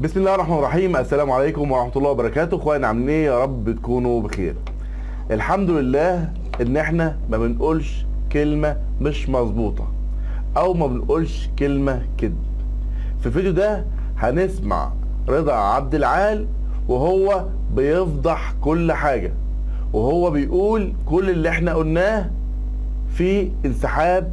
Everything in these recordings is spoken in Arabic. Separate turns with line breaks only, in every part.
بسم الله الرحمن الرحيم. السلام عليكم ورحمة الله وبركاته. اخواني عاملين ايه؟ يا رب تكونوا بخير. الحمد لله ان احنا ما بنقولش كلمة مش مظبوطة او ما بنقولش كلمة كذب. في الفيديو ده هنسمع رضا عبد العال وهو بيفضح كل حاجة، وهو بيقول كل اللي احنا قلناه في انسحاب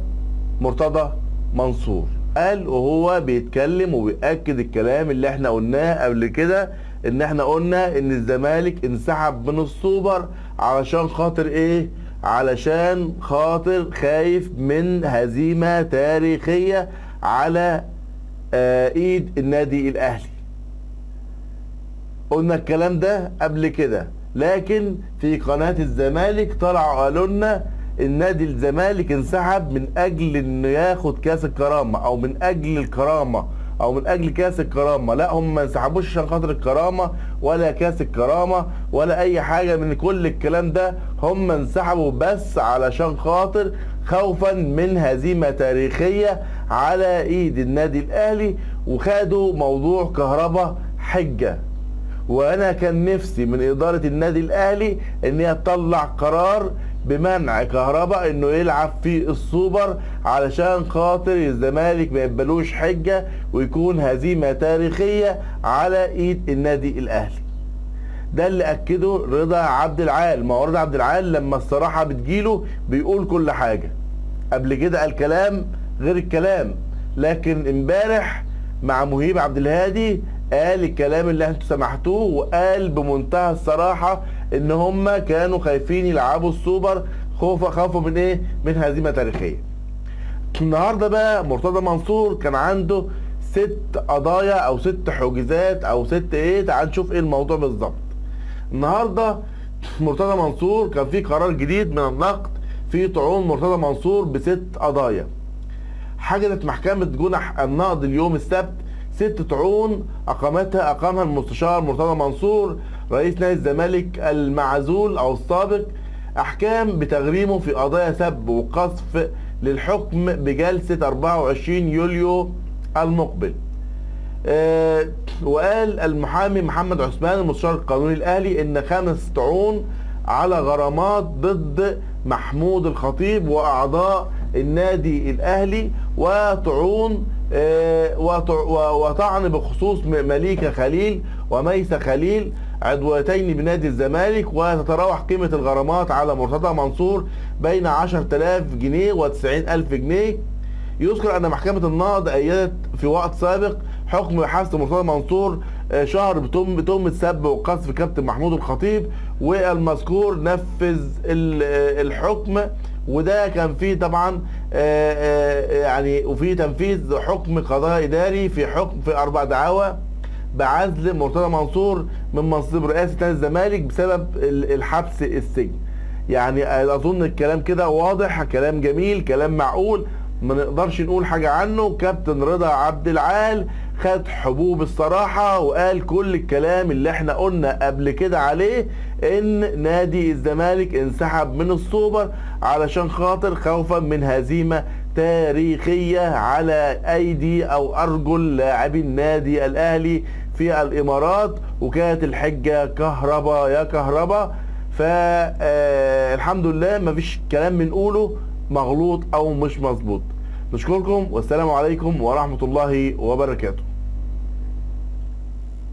مرتضى منصور. قال وهو بيتكلم وبيأكد الكلام اللي احنا قلناه قبل كده، ان احنا قلنا ان الزمالك انسحب من السوبر علشان خاطر ايه؟ علشان خاطر خايف من هزيمة تاريخية على ايد النادي الاهلي. قلنا الكلام ده قبل كده، لكن في قناة الزمالك طلعوا قالوا لنا النادي الزمالك انسحب من اجل انه ياخد كاس الكرامة او من اجل الكرامة او من اجل كاس الكرامة. لا، هم ما انسحبوش عشان خاطر الكرامة ولا كاس الكرامة ولا اي حاجة من كل الكلام ده. هم انسحبوا بس علشان خاطر خوفا من هزيمة تاريخية على ايد النادي الاهلي، وخدوا موضوع كهربا حجة. وانا كان نفسي من ادارة النادي الاهلي ان هي تطلع قرار بمنع كهربا انه يلعب في السوبر علشان خاطر الزمالك ما يبلوش حجة ويكون هزيمة تاريخية على ايد النادي الاهلي. ده اللي اكده رضا عبد العال. ما هو رضا عبد العال لما الصراحة بتجيله بيقول كل حاجة. قبل كده قال كلام غير الكلام، لكن امبارح مع مهيب عبد الهادي قال الكلام اللي انتوا سمعتوه، وقال بمنتهى الصراحة ان هم كانوا خايفين يلعبوا السوبر خوفا من ايه؟ من هزيمة تاريخية. النهاردة بقى مرتضى منصور كان عنده 6 قضايا او 6 حجوزات او 6 ايه، تعال نشوف ايه الموضوع بالظبط. النهاردة مرتضى منصور كان في قرار جديد من النقد في طعون مرتضى منصور ب6 قضايا. حجزت محكمة جنح النقد اليوم السبت 6 طعون أقامها المستشار مرتضى منصور رئيس نادي الزمالك المعزول أو السابق أحكام بتغريمه في قضايا سب وقذف للحكم بجلسة 24 يوليو المقبل. وقال المحامي محمد عثمان المستشار القانوني الأهلي إن 5 طعون على غرامات ضد محمود الخطيب وأعضاء النادي الأهلي، وطعون وطعن بخصوص مليكة خليل وميسة خليل عضوتين بنادي الزمالك. وتتراوح قيمة الغرامات على مرتضى منصور بين 10,000 جنيه و90,000 جنيه. يذكر أن محكمة النقض أيدت في وقت سابق حكم حبس مرتضى منصور شهر بتهمة سب وقذف كابتن محمود الخطيب، والمذكور نفذ الحكم. وده كان فيه طبعا يعني وفي تنفيذ حكم قضاء اداري في 4 دعاوى بعزل مرتضى منصور من منصب رئاسة نادي الزمالك بسبب الحبس السجن. يعني اظن الكلام كده واضح، كلام جميل، كلام معقول، ما نقدرش نقول حاجة عنه. كابتن رضا عبد العال خد حبوب الصراحة وقال كل الكلام اللي احنا قلنا قبل كده عليه، ان نادي الزمالك انسحب من السوبر علشان خاطر خوفا من هزيمة تاريخية على ايدي او ارجل لاعبي النادي الاهلي في الامارات، وكانت الحجة كهربا يا كهربا. فالحمد لله مفيش كلام بنقوله مغلوط او مش مظبوط. نشكركم والسلام عليكم ورحمة الله وبركاته.